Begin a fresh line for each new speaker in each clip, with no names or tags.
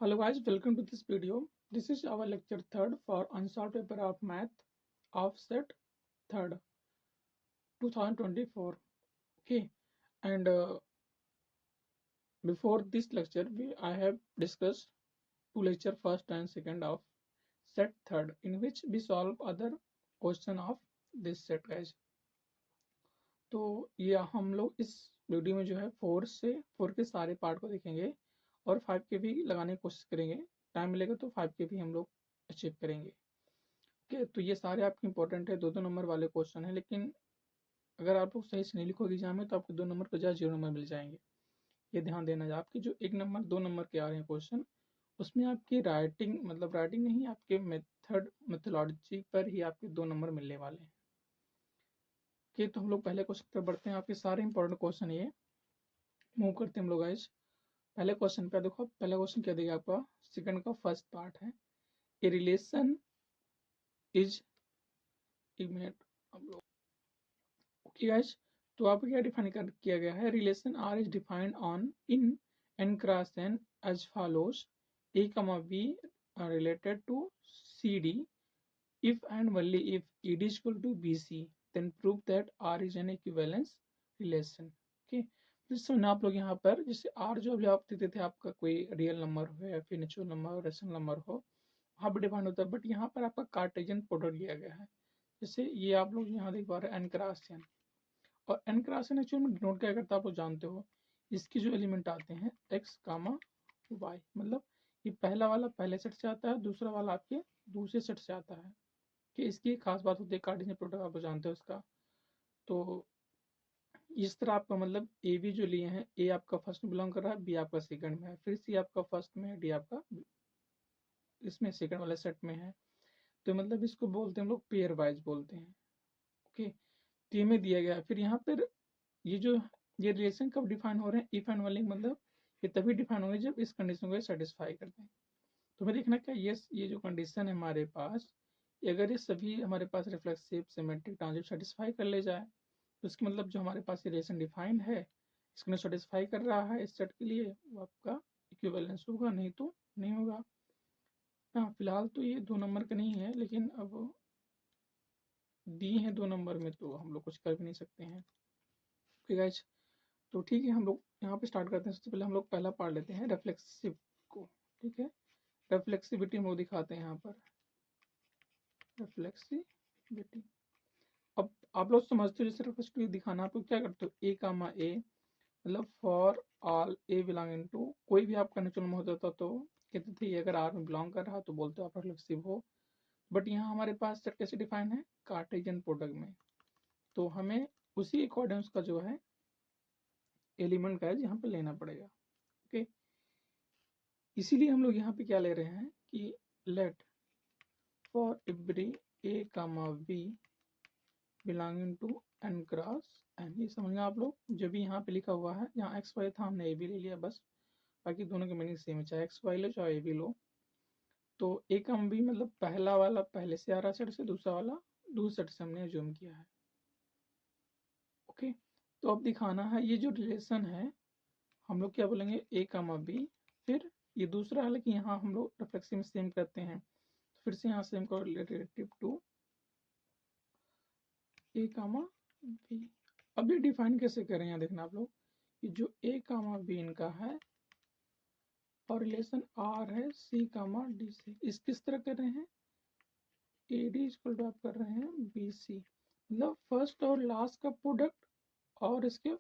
Hello guys, welcome to this video. This is our lecture third for unsolved paper of math of set third 2024. Okay, and before this lecture, I have discussed two lecture first and second of set third, in which we solve other question of this set guys. तो ये हम लोग इस video में जो है four के सारे पार्ट को देखेंगे और 5 के भी लगाने की कोशिश करेंगे। टाइम मिलेगा तो 5 के भी हम लोग अचीव करेंगे। ओके, तो ये सारे आपके इंपॉर्टेंट है, 2-2 नंबर वाले क्वेश्चन है, लेकिन अगर आप लोग सही से नहीं लिखोगे एग्जाम में तो आपको 2 नंबर के बजाय 0 नंबर मिल जाएंगे। ये ध्यान देना है। आपके जो 1 नंबर 2 नंबर के आ रहे हैं क्वेश्चन, उसमें आपकी राइटिंग नहीं, आपके मेथोलॉजी पर ही आपके 2 नंबर मिलने वाले हैं। ओके, तो हम लोग पहले क्वेश्चन पर बढ़ते हैं। आपके सारे इंपॉर्टेंट क्वेश्चन ये मूव करते हैं हम लोग गाइस। पहले क्वेश्चन पे देखो, पहला क्वेश्चन क्या देगा आपका, सेकंड का फर्स्ट पार्ट है, ए रिलेशन इज, एक मिनट हम लोग, ओके गाइस, तो आपको क्या डिफाइन किया गया है, relation R is defined on in N cross N as follows, A comma B related to CD if and only if ED is equal to BC, then prove that R is an equivalence relation. Okay, तो समझना आप लोग यहाँ पर, जैसे R जो अभी आप देते थे, आपका कोई रियल नंबर हो या फिर नेचुरल नंबर, रेशनल नंबर हो, वहाँ पर डिफाइन होता है, बट यहाँ पर आपका कार्टेशियन प्रोडक्ट लिया गया है। जैसे ये आप लोग यहाँ देख पा रहे हैं एन क्रॉस एन, और एन क्रॉस एन एक्चुअल में डिनोट क्या करता है आप लोग जानते हो, इसकी जो एलिमेंट आते हैं एक्स कामा वाई, मतलब ये पहला वाला पहले सेट से आता है, दूसरा वाला आपके दूसरे सेट से आता है। कि इसकी खास बात होती है कार्टेशियन प्रोडक्ट, आप जानते हो इसका। तो इस तरह आपका मतलब ए बी जो लिए हैं, ए आपका फर्स्ट में बिलोंग कर रहा है, बी आपका सेकंड में है, फिर सी आपका फर्स्ट में है, डी आपका इसमें सेकंड वाले सेट में है। तो मतलब इसको बोलते हैं हम लोग पेयर वाइज बोलते हैं। ओके, तो ये में दिया गया है। फिर यहाँ पर ये रिलेशन कब डिफाइन हो रहे हैं, इफ एंड ओनली, मतलब ये तभी डिफाइन होंगे जब इस कंडीशन को सेटिस्फाई करते हैं। तो हमें देखना क्या, ये जो कंडीशन है हमारे पास, अगर ये सभी हमारे पास रिफ्लेक्सिव सिमेट्रिक ट्रांजिट सेटिस्फाई कर ले जाए, तो इसका मतलब जो हमारे पास ये रिलेशन डिफाइंड है, इसको सेटिस्फाई कर रहा है इस सेट के लिए, वो आपका इक्विवेलेंस होगा, नहीं तो नहीं होगा। हाँ, फिलहाल तो ये 2 नंबर का नहीं है, लेकिन अब दी है 2 नंबर में तो हम लोग कुछ कर भी नहीं सकते हैं। ओके गाइज, तो ठीक है, हम लोग यहाँ पे स्टार्ट करते हैं। सबसे पहले हम लोग पहला पार्ट लेते हैं रिफ्लेक्सिव को। ठीक है, रिफ्लेक्सिविटी हम लोग दिखाते हैं यहाँ पर, रिफ्लेक्सिविटी। अब आप लोग समझते हो, जैसे रिफ्लेक्सिविटी दिखाना, आप लोग क्या करते हो, ए कामा ए, मतलब for all A belonging to, कोई भी आपका नेचुरल नंबर होता था तो कहते थे ये अगर आर में बिलोंग कर रहा तो बोलते हो आप रिफ्लेक्सिव हो। बट यहाँ हमारे पास सेट कैसे डिफाइन है, कार्टेशियन प्रोडक्ट में, तो हमें उसी अकॉर्डिंग उसका जो है एलिमेंट का है यहाँ पे लेना पड़ेगा। ओके, इसीलिए हम लोग यहाँ पे क्या ले रहे हैं कि let for every A comma B belonging to N cross N, ये समझना आप लोग, जो भी यहाँ पे लिखा हुआ है, यहाँ एक्स वाई था, हमने ए बी ले लिया बस, बाकी दोनों के मीनिंग सेम है, चाहे एक्स वाई लो चाहे ए बी लो। तो ए कम बी मतलब पहला वाला पहले से आ रहा सेट से, दूसरा वाला दूसरे सेट से हमने अज्यूम किया है। ओके, तो अब दिखाना है ये जो रिलेशन है, हम लोग क्या बोलेंगे, ए कामा बी, फिर ये दूसरा, हालांकि यहाँ हम लोग रिफ्लेक्सिव में सेम करते हैं, तो फिर से यहाँ सेम को relative to A comma B. अब ये डिफाइन कैसे करें, यहाँ देखना आप लोग, कि जो ए कामा बी इनका है और रिलेशन आर है सी कामा डी से, इस किस तरह कर रहे हैं, ए डी इक्वल टू आप कर रहे हैं बी सी, मतलब फर्स्ट और लास्ट का प्रोडक्ट और इसके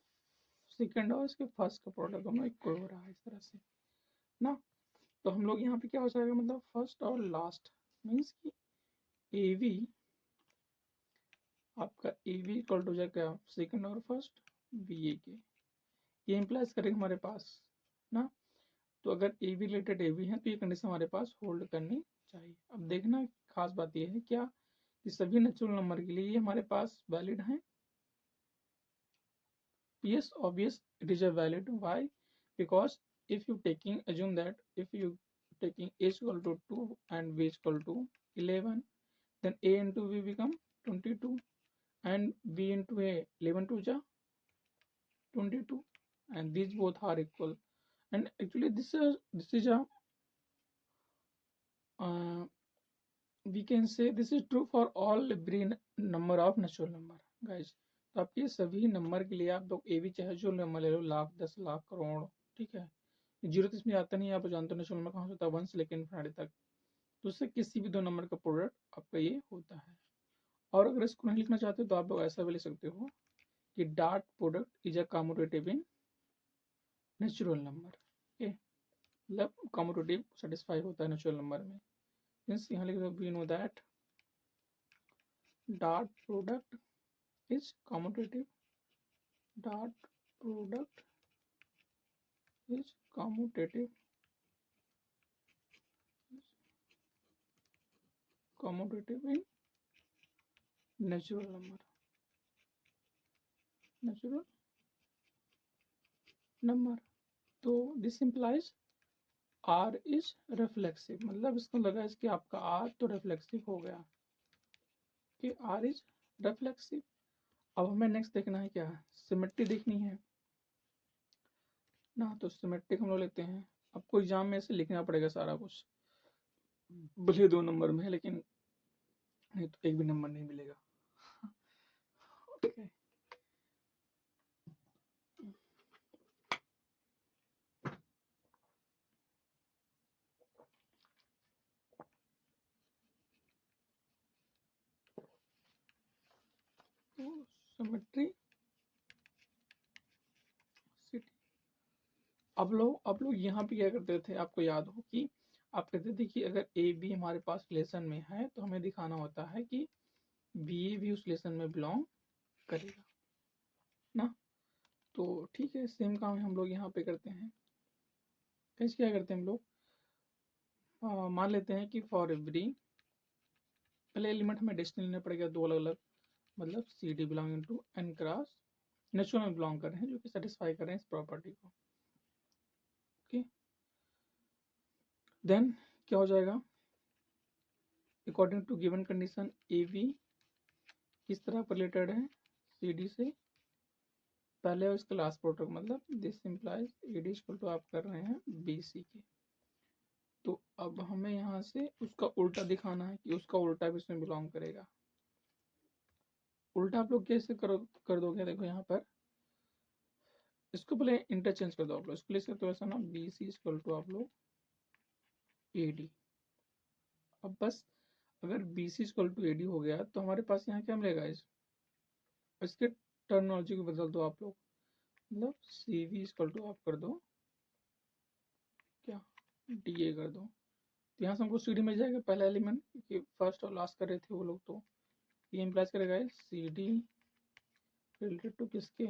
सेकंड और इसके फर्स्ट का प्रोडक्ट दोनों इक्वल हो रहा है इस तरह से ना। तो हम लोग यहाँ पे क्या हो जाएगा, मतलब फर्स्ट और लास्ट मीन्स कि ए वी, आपका ए वी इक्वल टू जाएगा सेकंड और फर्स्ट बी ए के, ये इम्प्लाइज करेगा हमारे पास ना। तो अगर A B related A B है तो ये कंडीशन हमारे पास होल्ड करनी चाहिए। अब देखना खास बात ये है क्या, कि सभी नेचुरल नंबर के लिए ये हमारे पास वैलिड है। Yes, obvious it is a valid. Why? Because if you taking assume that if you taking a is equal to 2 and b is equal to 11, then a into b become 22 and b into a, 11 to ja 22, and these both are equal. And actually this is a we can say this is true for all every number of natural number guys। तो आपके सभी number के लिए आप लोग A B चाहे जो number ले लो, लाख, 10 लाख, करोड़, ठीक है, जीरो तो इसमें आता नहीं है, आप जानते हो नेचुरल नंबर कहाँ से होता है, 1 से लेकर इन्फिनिटी तक। तो उससे किसी भी दो नंबर का प्रोडक्ट आपका ये होता है। और अगर इसको नहीं लिखना चाहते तो आप लोग ऐसा भी लिख सकते हो कि dot product is a commutative in natural number. Okay, मतलब कम्यूटेटिव सेटिस्फाई होता है नेचुरल नंबर में। मीन्स यहाँ लिख दो we know that dot product is commutative, dot product is commutative, commutative in natural number, natural number. तो this implies R is reflexive, मतलब इसको लगा कि आपका आर तो रिफ्लेक्सिव हो गया कि आर इज रिफ्लेक्सिव। अब हमें नेक्स्ट देखना है क्या, सिमेट्री देखनी है ना। तो सिमेट्रिक हम लोग लेते हैं। आपको एग्जाम में ऐसे लिखना पड़ेगा सारा कुछ, भले 2 नंबर में है, लेकिन नहीं तो एक भी नंबर नहीं मिलेगा। okay. तो सिमेट्री सिटी। अब लोग यहाँ पे क्या करते थे, आपको याद हो कि आप कहते थे कि अगर ए बी हमारे पास रिलेशन में है तो हमें दिखाना होता है कि बी भी उस रिलेशन में बिलोंग करेगा ना। तो ठीक है, सेम काम हम लोग यहाँ पे करते हैं। कैसे क्या करते हैं हम लोग, मान लेते हैं कि फॉर एवरी, पहले एलिमेंट हमें डेसिमल लेना पड़ेगा, दो अलग अलग, मतलब C D belonging to N cross natural में बिलोंग कर रहे हैं, जो कि सेटिस्फाई कर रहे हैं इस प्रॉपर्टी को। ओके, देन क्या हो जाएगा, according to given condition A B किस तरह पर रिलेटेड है सी डी से, पहले और इसका लास्ट प्रोडक्ट, मतलब this implies A D equal to आप कर रहे हैं बी सी के। तो अब हमें यहाँ से उसका उल्टा दिखाना है कि उसका उल्टा भी इसमें बिलोंग करेगा। उल्टा आप लोग कैसे कर दोगे, देखो यहाँ पर इसको पहले इंटरचेंज कर दो आप लोग, इसको ले सकते हो ऐसा ना, बी सी इक्वल टू आप लोग ए डी। अब बस अगर B C equal to A D हो गया तो हमारे पास यहाँ क्या मिलेगा, इसके टर्मिनोलॉजी को बदल दो आप लोग, मतलब सी वी इक्वल टू आप कर दो क्या, डी ए कर दो। तो यहाँ से हमको सी डी मिल जाएगा, पहला एलिमेंट, क्योंकि फर्स्ट और लास्ट कर रहे थे वो लोग। तो ये इम्प्लाइज करेगा सी डी रिलेटेड टू किसके,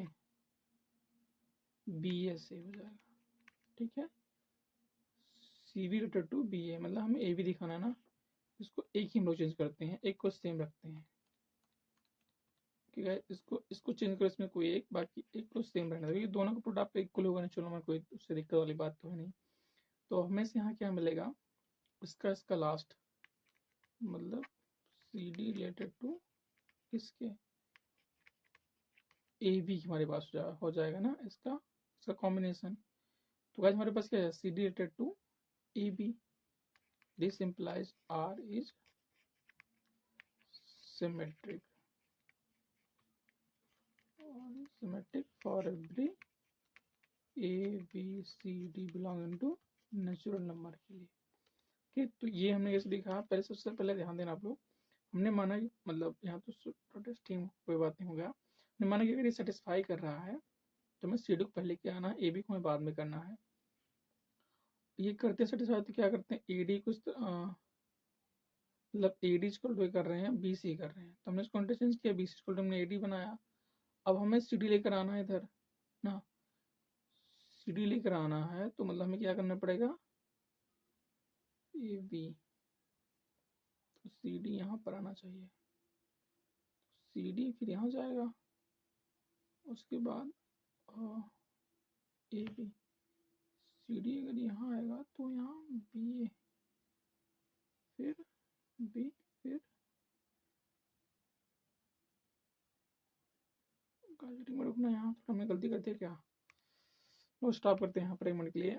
बी ए से हो जाएगा। ठीक है, सी वी रिलेटेड टू बी ए, मतलब हमें ए भी दिखाना है ना, इसको एक ही हम लोग चेंज करते हैं, एक को सेम रखते हैं। ठीक है, इसको चेंज करो, इसमें कोई एक, बाकी एक को सेम रहने दो, क्योंकि दोनों का प्रोडक्ट इक्वल होगा नेचुरल नंबर, कोई उससे दिक्कत वाली बात तो है नहीं। तो हमें से यहाँ क्या मिलेगा, इसका लास्ट, मतलब सी डी रिलेटेड टू किसके, ए बी हमारे पास हो जाएगा ना, इसका कॉम्बिनेशन। तो गाइस हमारे पास क्या है, C D related to A B, this implies R is symmetric, symmetric for every A B C D belonging to natural number के लिए। ठीक, तो ये हमने कैसे दिखा, पहले सबसे पहले ध्यान देना आप लोग, हमने माना कि मतलब यहाँ तो टीम कोई बात नहीं हो गया, हमने माना कि अगर ये सेटिस्फाई कर रहा है तो हमें सी डी को पहले क्या आना है, ए बी को हमें बाद में करना है। ये करते सेटिस्फाई तो क्या करते हैं, ए डी को मतलब ए डी इक्वल टू कर रहे हैं, बी सी कर रहे हैं, तो हमने इसको इंटरचेंज किया, बी सी इक्वल टू हमने ए डी बनाया। अब हमें सी डी लेकर आना है इधर ना, सी डी लेकर आना है तो मतलब हमें क्या करना पड़ेगा, ए बी, तो सी डी यहाँ पर आना चाहिए, सी डी फिर यहाँ जाएगा, उसके बाद ए बी, सी डी अगर यहाँ आएगा तो यहाँ बी ए, फिर बी, फिर कैलकुलेटिंग में रुकना, यहाँ पर हमने गलती करते हैं क्या, वो स्टॉप करते हैं यहाँ पर एक मिनट के लिए।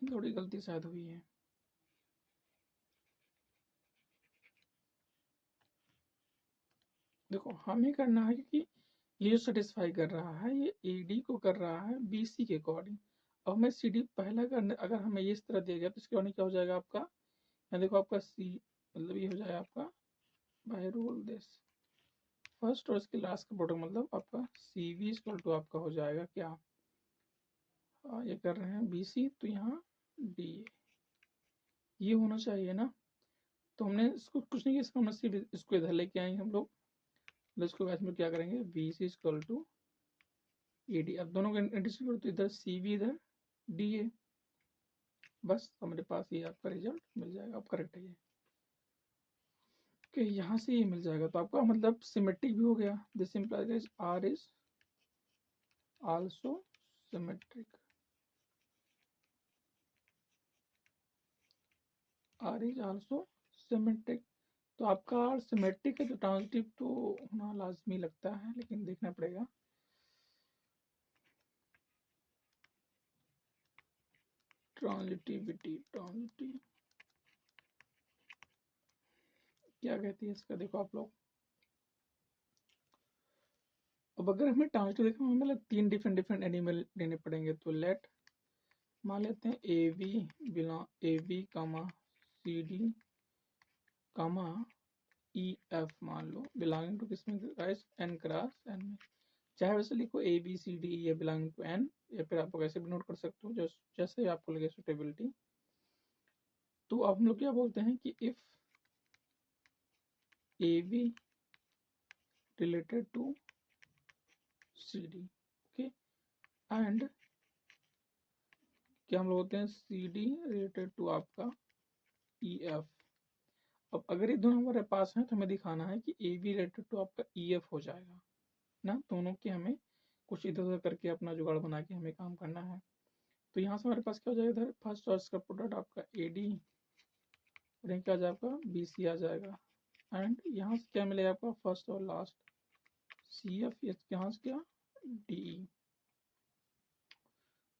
थोड़ी गलती शायद हुई है। देखो हमें करना है क्योंकि ये जो सेटिस्फाई कर रहा है ये AD को कर रहा है BC के अकॉर्डिंग। अब हमें CD पहला करने, अगर हमें इस तरह दिया गया तो इसके अकॉर्डिंग क्या हो जाएगा आपका, यहाँ देखो आपका C मतलब ये हो जाएगा आपका बाय रूल दिस फर्स्ट और इसके लास्ट का प्रोडक्ट, मतलब आपका CV इक्वल टू आपका हो जाएगा क्या, ये कर रहे हैं BC तो यहाँ DA, ये होना चाहिए ना। तो हमने इसको कुछ नहीं किया, इसको हमने सिर्फ इसको इधर लेके आएंगे हम लोग, मतलब इसको बैच में क्या करेंगे BC इक्वल टू AD। अब दोनों को इंटीग्रेट करो तो इधर CV इधर DA, बस हमारे पास ये आपका रिजल्ट मिल जाएगा। अब करेक्ट है ये कि यहाँ से ये मिल जाएगा, तो आपका मतलब सिमेट्रिक भी हो गया। This implies R is also symmetric, R is also symmetric. तो आपका R सिमेट्रिक है तो ट्रांजिटिव तो होना लाजमी लगता है, लेकिन देखना पड़ेगा। ट्रांजिटिविटी, ट्रांजिटिव क्या कहती है इसका, देखो आप लोग। अब अगर हमें ट्रांजिटिव देखना हमें मतलब 3 डिफरेंट एनिमल लेने पड़ेंगे, तो लेट मान लेते हैं AB कामा CD कामा EF मान लो बिलोंगिंग टू किसमें गाइस, N क्रॉस N में। चाहे वैसे लिखो ABCD ये बिलोंगिंग टू N, या फिर आप लोग ऐसे भी नोट कर सकते हो जैसे आपको लगे सुटेबिलिटी। तो अब हम लोग क्या बोलते हैं कि if AB related to CD, okay, and क्या हम लोग होते हैं CD रिलेटेड टू आपका EF। अब अगर ये दोनों हमारे पास हैं तो हमें दिखाना है कि AB रिलेटेड टू आपका EF हो जाएगा ना, दोनों के हमें कुछ इधर उधर करके अपना जुगाड़ बना के हमें काम करना है। तो यहाँ से हमारे पास क्या हो जाएगा, इधर फर्स्ट और इसका प्रोडक्ट आपका AD और यहाँ क्या आ जाएगा आपका BC आ जाएगा, एंड यहाँ से क्या मिलेगा आपका फर्स्ट और लास्ट CF, यहाँ से क्या DE।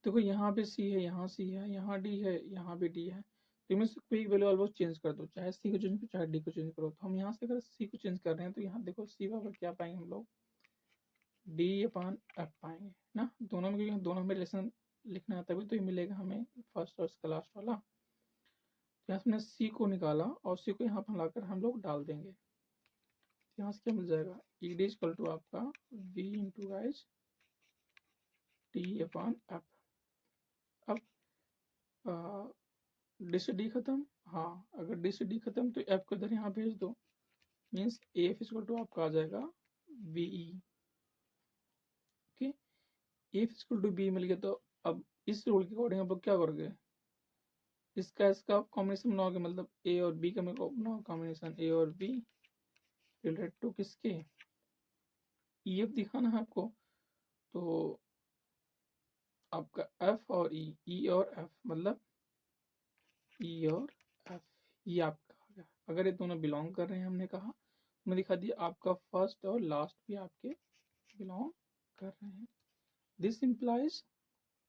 देखो यहाँ पे C है, यहाँ C है, यहाँ D है, यहाँ भी D है, तो इनमें से कोई वैल्यू ऑलमोस्ट चेंज कर दो, चाहे C को चेंज करो चाहे D को चेंज करो। तो हम यहाँ से अगर C को चेंज कर रहे हैं तो यहाँ देखो C का क्या पाएंगे हम लोग D/F पाएंगे ना, दोनों में, क्योंकि दोनों में रिलेशन लिखना है तभी तो ये मिलेगा हमें फर्स्ट और इसका लास्ट वाला। तो यहाँ से हमने C को निकाला और C को यहाँ पर लाकर हम लोग डाल देंगे, यहाँ से क्या मिल जाएगा ED इक्वल टू आपका V इंटू गाइस T/F। अब D से D खत्म, हाँ अगर D से D खत्म तो F को इधर यहाँ भेज दो, मीन्स AF इक्वल टू आपका आ जाएगा VE, okay. AF equal to B मिल गया, तो अब इस रूल के अकॉर्डिंग आप लोग क्या करोगे, इसका कॉम्बिनेशन बनाओगे, मतलब A और B का बनाओ कॉम्बिनेशन, A और B रिलेटेड टू किसके EF दिखाना है आपको। तो आपका F और E और F मतलब E और F, ये आपका आ गया। अगर ये दोनों बिलोंग कर रहे हैं हमने कहा, मैं दिखा दिया आपका फर्स्ट और लास्ट भी आपके बिलोंग कर रहे हैं। This implies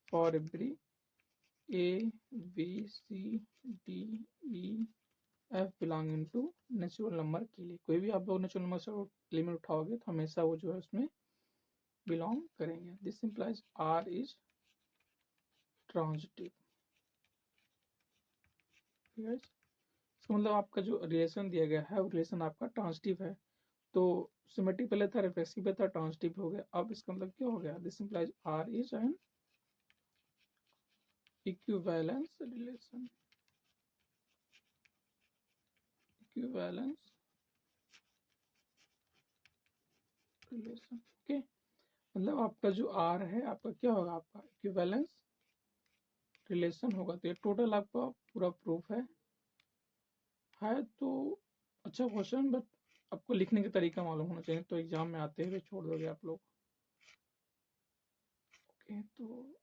for every ABCDEF belonging to natural number के लिए, कोई भी आप लोग नेचुरल नंबर से एलिमेंट उठाओगे तो हमेशा वो जो है उसमें बिलोंग करेंगे। This implies R is transitive, इसका मतलब आपका जो रिलेशन दिया गया है वो रिलेशन आपका ट्रांजिटिव है। तो सिमेट्रिक पहले था, रिफ्लेक्सिव पे था, ट्रांजिटिव हो गया। अब इसका मतलब क्या हो गया, this implies R is an equivalence relation, equivalence relation, okay. मतलब आपका जो R है आपका क्या होगा, आपका इक्विवेलेंस रिलेशन होगा। तो ये टोटल आपका पूरा प्रूफ है तो अच्छा क्वेश्चन, बट आपको लिखने का तरीका मालूम होना चाहिए, तो एग्जाम में आते हुए छोड़ दोगे आप लोग, ओके। तो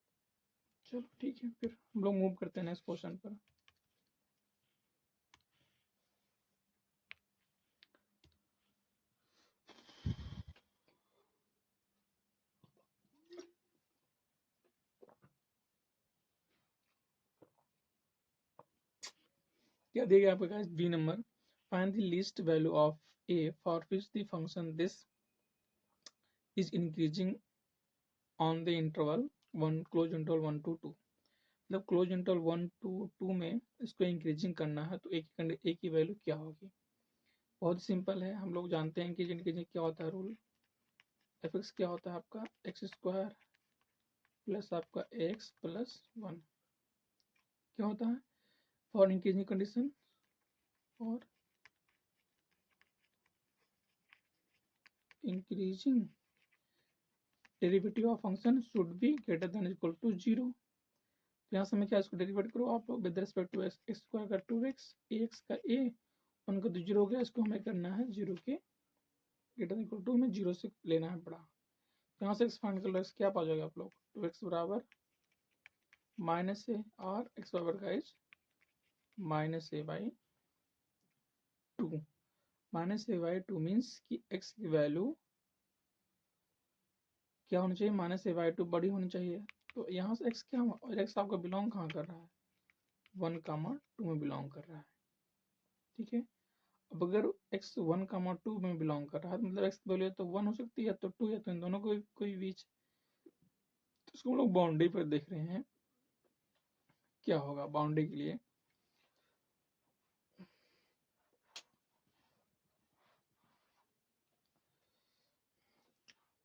चलो ठीक है, फिर हम लोग मूव करते हैं नेक्स्ट क्वेश्चन पर। क्या दिया गया आपके पास B number, find the least value of a for which the function this is increasing on the interval 1 close interval 1 to 2। मतलब क्लोज इंटरवल 1 to 2 में इसको इंक्रीजिंग करना है तो ए की वैल्यू क्या होगी। बहुत सिंपल है, हम लोग जानते हैं कि इंक्रीजिंग क्या होता है रूल, एफ एक्स क्या होता है आपका एक्स स्क्वायर प्लस आपका एक्स प्लस 1 क्या होता है फॉर इंक्रीजिंग कंडीशन, और increasing derivative of function should be greater than equal to 0। तो यहाँ से मैं क्या इसको डेरिवेट करो आप with respect to X, X square का 2x, एक्स का a, 1 का तो 0 हो गया, इसको हमें करना है 0 के ग्रेटर देन इक्वल टू में 0 से लेना है बड़ा। यहाँ से एक्स फाइंड कर लो, एक्स क्या पा जाएगा आप लोग 2x बराबर माइनस ए और एक्स बराबर का is minus a by 2। Minus a by 2 means कि x की वैल्यू क्या होनी चाहिए, माइनस ए बाई 2 बड़ी होनी चाहिए। तो यहाँ से x क्या, और x आपका बिलोंग कहाँ कर रहा है 1, 2 में बिलोंग कर रहा है, ठीक है। अब अगर x 1, 2 में बिलोंग कर रहा है मतलब x की वैल्यू तो 1 हो सकती है, तो 2 या तो इन दोनों को कोई बीच, तो इसको हम लोग बाउंड्री पर देख रहे हैं क्या होगा बाउंड्री के लिए।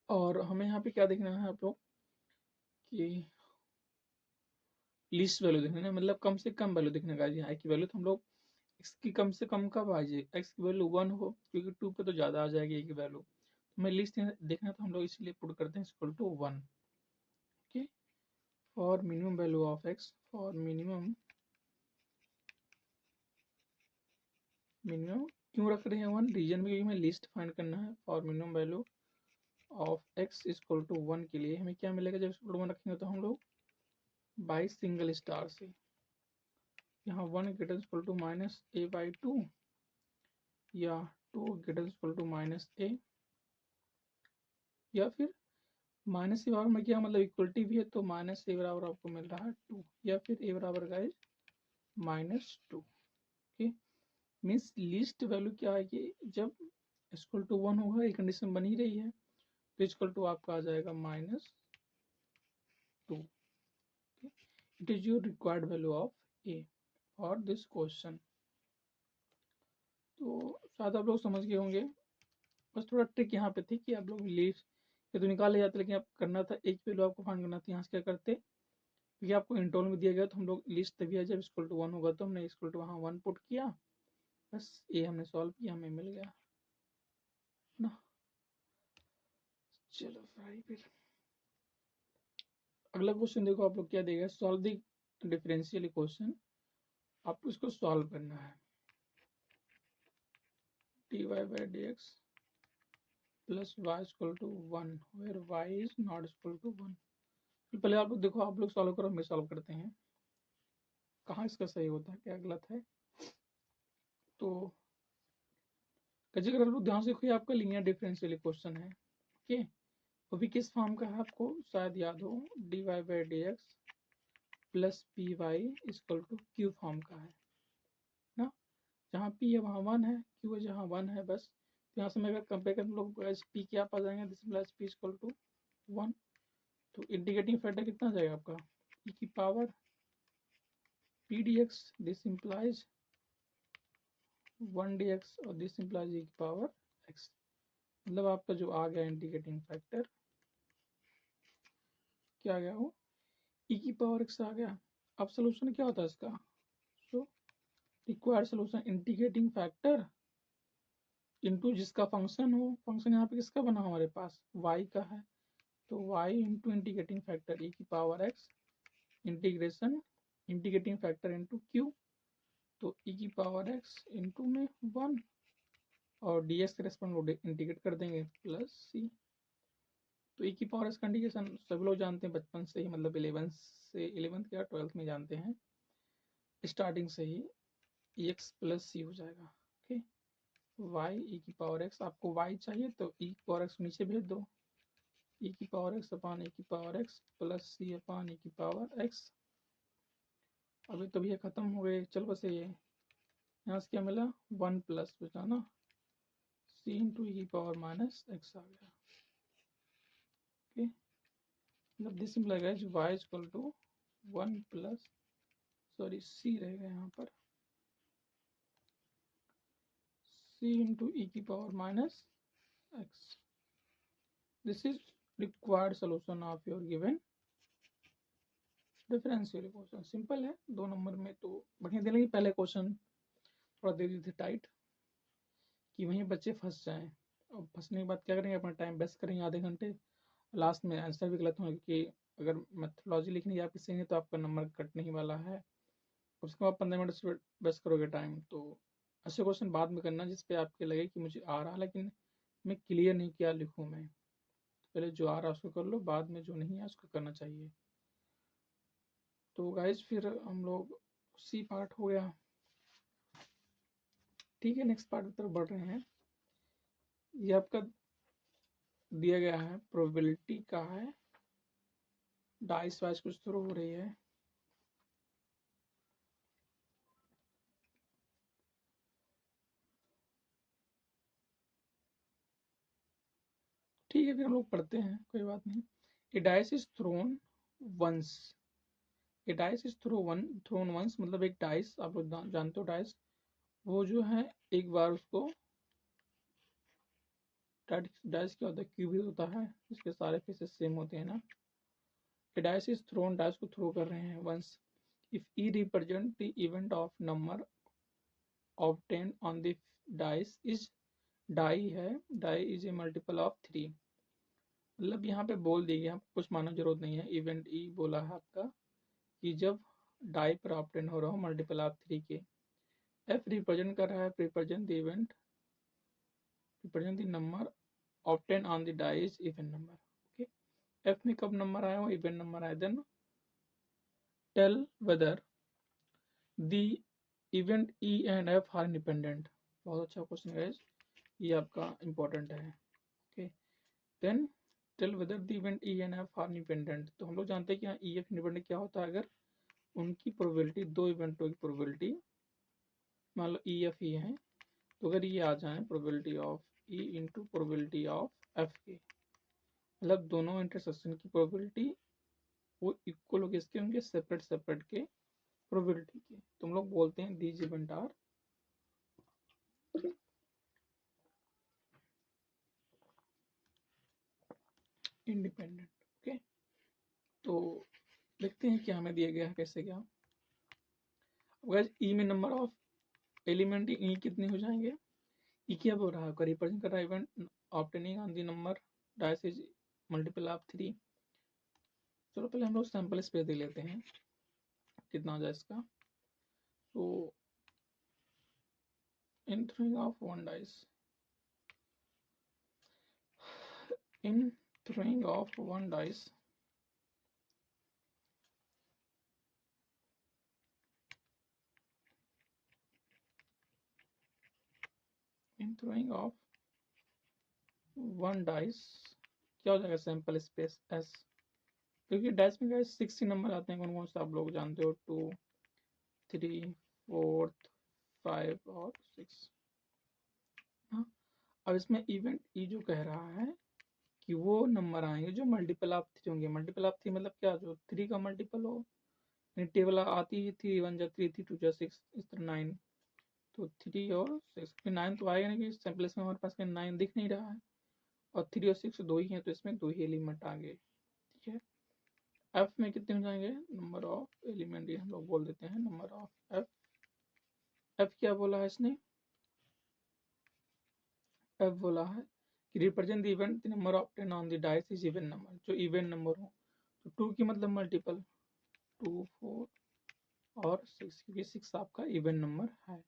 और हमें यहाँ पे क्या देखना है आप लोग कि लीस्ट वैल्यू देखना है, मतलब कम से कम वैल्यू देखने का। यहाँ की वैल्यू तो हम लोग x की कम से कम कब आ जाए, x की वैल्यू 1 हो, क्योंकि 2 पे तो ज़्यादा आ जाएगी a की वैल्यू। तो हमें लिस्ट देखना तो हम लोग इसलिए पुट करते हैं equal to 1, okay. For minimum value of x, for minimum क्यों रख रहे हैं 1 रीजन में, क्योंकि हमें लिस्ट फाइंड करना है। For minimum value of x equal to 1 के लिए हमें क्या मिलेगा, जब इक्वल टू 1 रखेंगे तो हम लोग बाई सिंगल स्टार से यहाँ 1 greater equal to minus a by 2 या 2 greater equal to minus a, या फिर माइनस ए बराबर में क्या मतलब इक्वलिटी भी है तो माइनस ए बराबर आपको मिल रहा है 2, या फिर ए बराबर guys -2, okay. Means least value क्या है कि जब इक्वल टू 1 होगा, ये कंडीशन बन ही रही है, तो इक्वल टू आपका आ जाएगा -2। It is your required value of a for this question. तो शायद आप लोग समझ गए होंगे, बस थोड़ा ट्रिक यहाँ पे थी कि आप लोग लीस्ट ये तो निकाल ले जाते, लेकिन आप करना था एक वैल्यू आपको फाइंड करना था। यहाँ से क्या करते, क्योंकि आपको इंटरवल में दिया गया तो हम लोग लिस्ट तभी है जब इक्वल टू 1 होगा, तो हमने इक्वल टू वहाँ 1 पुट किया, बस ये हमने सॉल्व किया, हमें मिल गया ना। चलो भाई फिर अगला क्वेश्चन देखो आप लोग क्या देगा, सॉल्व द डिफरेंशियल इक्वेशन। आपको इसको सॉल्व करना है dy by dx plus y equal to 1 where y is not equal to 1। पहले आप लोग देखो, आप लोग सॉल्व करो, हम सॉल्व करते हैं कहाँ इसका सही होता है क्या गलत है। तो अगर आप लोग ध्यान से देखो, आपका लीनियर डिफरेंशियल इक्वेशन है, ओके। वो भी किस फॉर्म का है आपको शायद याद हो, dy by dx plus p y equal to q form का है ना। जहाँ p है वहाँ 1 है, q है जहाँ 1 है, बस। तो यहाँ से मैं अगर कंपेयर करें लोग p क्या पा जाएंगे, this plus p equal to 1। तो इंटीग्रेटिंग फैक्टर कितना जाएगा आपका e की power p dx, this implies 1 dx और दिस इम्प्लाइज e की पावर x। मतलब आपका जो आ गया इंटीग्रेटिंग फैक्टर क्या आ गया, वो e की पावर x आ गया। अब सोल्यूशन क्या होता है इसका, so required solution integrating factor into जिसका फंक्शन हो, फंक्शन यहाँ पे किसका बना हमारे पास y का है, तो y into integrating factor e की power x integration integrating factor into q, तो e की पावर x इंटू में 1 और dx के रेस्पोंड इंटीग्रेट कर देंगे प्लस c। तो e की पावर x का इंटीग्रेशन सभी लोग जानते हैं बचपन से ही, मतलब 11th या 12th में जानते हैं स्टार्टिंग से ही, एक्स प्लस सी हो जाएगा, ओके। y e की पावर x, आपको y चाहिए तो e की पावर x नीचे भेज दो, e की पावर x अपान e की पावर x प्लस सी अपान e की पावर x। अभी तो भैया खत्म हो गए, चल बस ये यहाँ से क्या मिला 1 प्लस बचा ना c into e power minus x आ गया। ओके, मतलब this implies y equal to 1 plus sorry c रहेगा यहाँ पर c इंटू ई की power minus x. This is required solution of your given differential equation. Simple है, 2 number में तो बढ़िया दे लेंगे। पहले क्वेश्चन थोड़ा दे दी थी टाइट कि वहीं बच्चे फंस जाएं, और फंसने के बाद क्या करेंगे, अपना टाइम वेस्ट करेंगे आधे घंटे, लास्ट में आंसर भी गलत होंगे, क्योंकि अगर मेथोलॉजी लिखनी है आपकी सही है तो आपका नंबर कटने ही वाला है। उसके बाद 15 मिनट वेस्ट करोगे टाइम। तो ऐसे क्वेश्चन बाद में करना जिसपे आपके लगे कि मुझे आ रहा लेकिन मैं क्लियर नहीं क्या लिखूँ मैं। पहले जो आ रहा है उसको कर लो, बाद में जो नहीं है उसको करना चाहिए। तो गाइज फिर हम लोग सी पार्ट हो गया, ठीक है। नेक्स्ट पार्ट की तरफ बढ़ रहे हैं। ये आपका दिया गया है, प्रोबेबिलिटी का है, डाइस वाइज कुछ थ्रो हो रही है। ठीक है, फिर हम लोग पढ़ते हैं, कोई बात नहीं। A dice is thrown once, a dice is thrown once मतलब एक डाइस, आप लोग जानते हो डाइस, वो जो है एक बार उसको, डाइस क्या होता है, क्यूबिक होता है, इसके सारे फेसेस सेम होते हैं ना। A dice is thrown, dice को थ्रो कर रहे हैं once, if E represent the event of number obtain on the dice is, die है, die is a multiple of 3। मतलब यहाँ पे बोल दिया गया, कुछ मानने जरूरत नहीं है, इवेंट ई बोला है आपका कि जब डाई पर ऑब्टेन हो रहा हो मल्टीपल ऑफ 3 के। एफ रिप्रेजेंट कर रहा है, represent the event, represent the number obtain on the die is even number. Okay, F में कब नंबर आया हो, इवन नंबर आया, then tell whether the event E and F are independent. बहुत अच्छा क्वेश्चन है, ये आपका इंपॉर्टेंट है। Okay, then tell whether the event E and F are independent. तो हम लोग जानते हैं कि यहाँ ई एफ इंडिपेंडेंट क्या होता है, अगर उनकी प्रोबेबिलिटी, दो इवेंटों की प्रोबेबिलिटी, मान लो ई एफ ही है, तो अगर ये आ जाए probability of E into probability of F के, मतलब दोनों इंटरसेक्शन की प्रोबेबिलिटी वो इक्वल होगी इसके, उनके सेपरेट सेपरेट के प्रोबेबिलिटी के, तो हम लोग बोलते हैं these event are independent. Okay, तो देखते हैं क्या हमें दिया गया है, कैसे क्या। अब ई में नंबर ऑफ एलिमेंट ई कितने हो जाएंगे, ई क्या बोल रहा है, आपका रिप्रेजेंट कर रहा है event obtaining on the number dice is multiple of 3। चलो पहले हम लोग सैंपल स्पेस दे लेते हैं कितना आ जाए इसका। तो इन throwing of one dice, in throwing of one dice, in throwing of one dice क्या हो जाएगा, सैंपल स्पेस एस, क्योंकि डाइस में गाइस 6 नंबर आते हैं, कौन कौन से आप लोग जानते हो, 2 3 4 5 और 6। हाँ, अब इसमें इवेंट ई जो कह रहा है कि वो नंबर आएंगे जो मल्टीपल ऑफ 3 होंगे। मल्टीपल ऑफ 3 मतलब क्या, जो 3 का मल्टीपल हो, टेबल आती है 3 1 जा 3 3 2 जा 6, इस तरह 9, तो 3 और 6, फिर 9 तो आएगा नहीं, कि सैंपल्स में हमारे पास 9 दिख नहीं रहा है, और 3 और 6 दो ही हैं, तो इसमें दो ही एलिमेंट आ गए। ठीक है, एफ में कितने हो जाएंगे, नंबर ऑफ एलिमेंट, ये हम लोग बोल देते हैं नंबर ऑफ एफ। एफ क्या बोला है इसने, एफ बोला है कि represent the event the number of 10 on the dice is even number, जो इवन नंबर हो। तो 2 की मतलब मल्टीपल, 2 4 और 6, क्योंकि 6 आपका इवन नंबर है,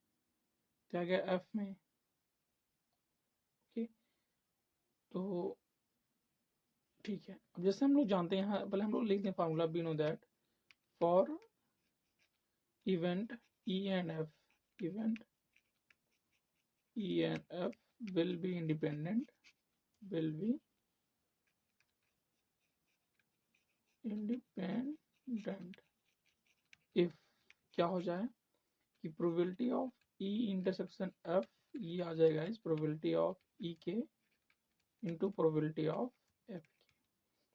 क्या गया एफ में। ओके, तो ठीक है। अब जैसे हम लोग जानते हैं, यहाँ पहले हम लोग लिखते हैं formula, we know that for event E and F, event E and F will be independent, will be independent if क्या हो जाए कि probability of E intersection F, ये आ जाएगा इस प्रोबेबिलिटी ऑफ ई के इंटू प्रोबेबिलिटी ऑफ एफ के।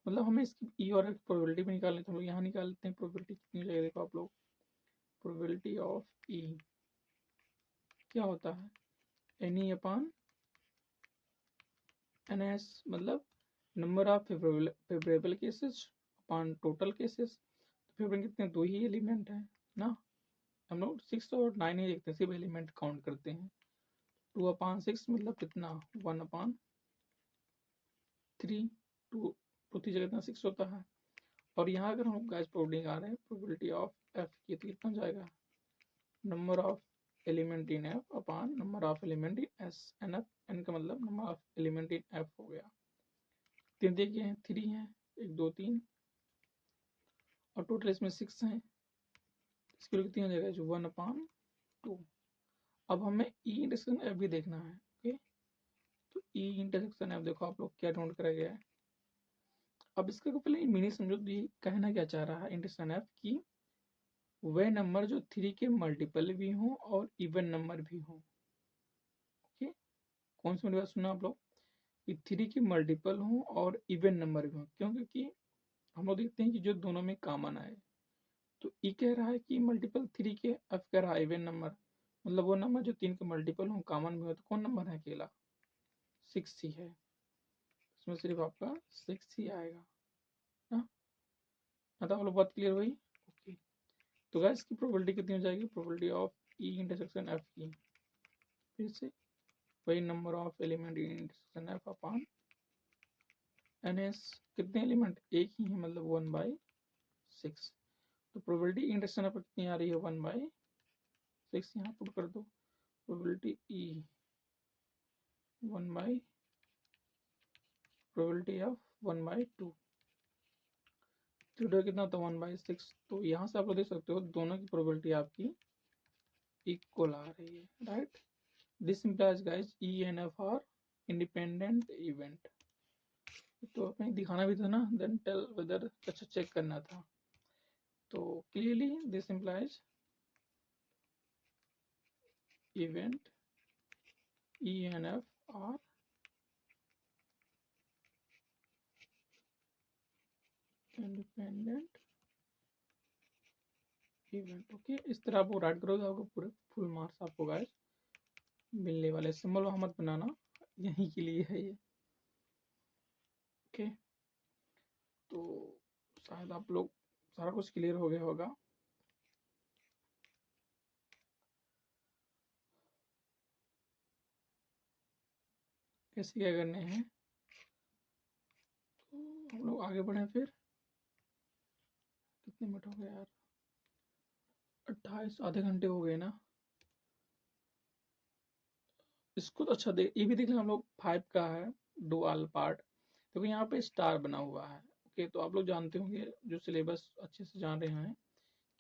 मतलब हमें इसकी ई और एफ प्रोबेबिलिटी भी निकालनी, तो हम लोग यहाँ निकाल लेते हैं प्रोबेबिलिटी कितनी हो जाएगी। देखो आप लोग, प्रोबेबिलिटी ऑफ ई क्या होता है, N E upon N S, मतलब number of favourable cases upon total cases. Favourable कितने, 2 ही एलिमेंट है ना, हम लोग 6 और 9 ही देखते हैं, सिर्फ एलिमेंट काउंट करते हैं। 2/6 मतलब कितना, 1/3, 2 की जगह कितना 6 होता है। और यहाँ अगर हम गाइस प्रोबेबिलिटी आ रहे हैं प्रोबेबिलिटी ऑफ एफ की, तो कितना जाएगा, number of element in F upon number of element in S. N F, N का मतलब number of element in F हो गया। 3 देखिए हैं, 3 है, 1 2 3, और टोटल इसमें 6 है, इसकी कितनी हो जाएगा, 1/2। अब हमें ई इंटरसेक्शन एफ भी देखना है। ओके, तो ई इंटरसेक्शन एफ देखो आप लोग क्या नोट करा गया है। अब इसका पहले मीनिंग समझो, तो ये कहना क्या चाह रहा है इंटरसेक्शन एफ की, वह नंबर जो 3 के मल्टीपल भी हों और इवन नंबर भी हों। ओके, कौन सी मेरी बात सुनना आप लोग, कि 3 के मल्टीपल हों और इवन नंबर भी हों। क्यों, क्योंकि हम लोग देखते हैं कि जो दोनों में कॉमन आए, तो ई कह रहा है कि मल्टीपल 3 के, एफ कह रहा है इवन नंबर, मतलब वो नंबर जो 3 के मल्टीपल हों, कॉमन भी हो, तो कौन नंबर है अकेला, 6 ही है। इसमें सिर्फ आपका 6 ही आएगा ना। मतलब आप लोग बात क्लियर हुई। ओके, तो गाइस इसकी प्रोबेबिलिटी कितनी हो जाएगी, probability of E intersection F की, फिर से वही number of element in intersection F upon N S. कितने एलिमेंट, एक ही है, मतलब 1/6। तो प्रोबेबिलिटी इंटरसेक्शन एफ कितनी आ रही है, 1/6। यहाँ पुट कर दो, प्रोबेबिलिटी ई 1/, प्रोबेबिलिटी ऑफ 1/2, तो कितना होता है 1/6। तो यहाँ से आप लोग देख सकते हो दोनों की प्रोबेबिलिटी आपकी इक्वल आ रही है, right. This implies guys E and F are independent event। तो हमें दिखाना भी था ना, देन टेल वेदर, अच्छा चेक करना था। तो clearly this implies event E and F are independent event। Okay, इस तरह आप राइट करोगे, आपको पूरे फुल मार्क्स आपको गाइस मिलने वाले। सिंबल वहां मत बनाना, यहीं के लिए है ये। ओके, तो शायद आप लोग सारा कुछ क्लियर हो गया होगा। कैसे क्या करने हैं, तो हम लोग आगे बढ़े। फिर कितने मिनट हो गए यार, 28, आधे घंटे हो गए ना। इसको तो अच्छा ये भी देख लें हम लोग, 5 का है डुअल पार्ट। देखो यहाँ पे स्टार बना हुआ है। ओके, तो आप लोग जानते होंगे, जो सिलेबस अच्छे से जान रहे हैं,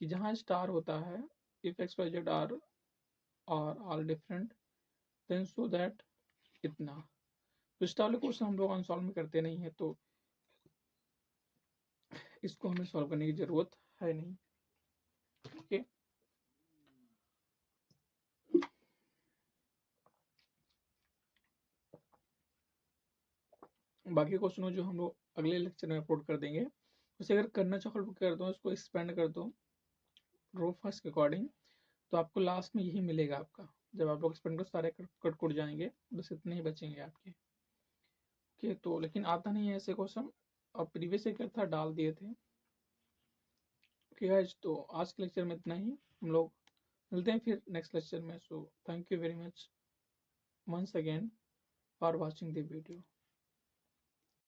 कि जहाँ स्टार होता है, if x y z are all different then so that इतना। तो स्टार वाले क्वेश्चन हम लोग अनसॉल्व में करते नहीं है, तो इसको हमें सॉल्व करने की जरूरत है नहीं। ओके, बाकी क्वेश्चन जो हम लोग अगले लेक्चर में अपलोड कर देंगे, उसे अगर करना चाहो तो कर दो, उसको एक्सपेंड कर दो रो फर्स्ट के अकॉर्डिंग, तो आपको लास्ट में यही मिलेगा आपका। जब आप लोग एक्सपेंड करो सारे कट कुट जाएंगे, बस इतने ही बचेंगे आपके। ओके, तो लेकिन आता नहीं है ऐसे क्वेश्चन, और प्रीवियस ईयर था डाल दिए थे। ओके गाइस, तो आज के लेक्चर में इतना ही, हम लोग मिलते हैं फिर नेक्स्ट लेक्चर में। So thank you very much once again for watching the video।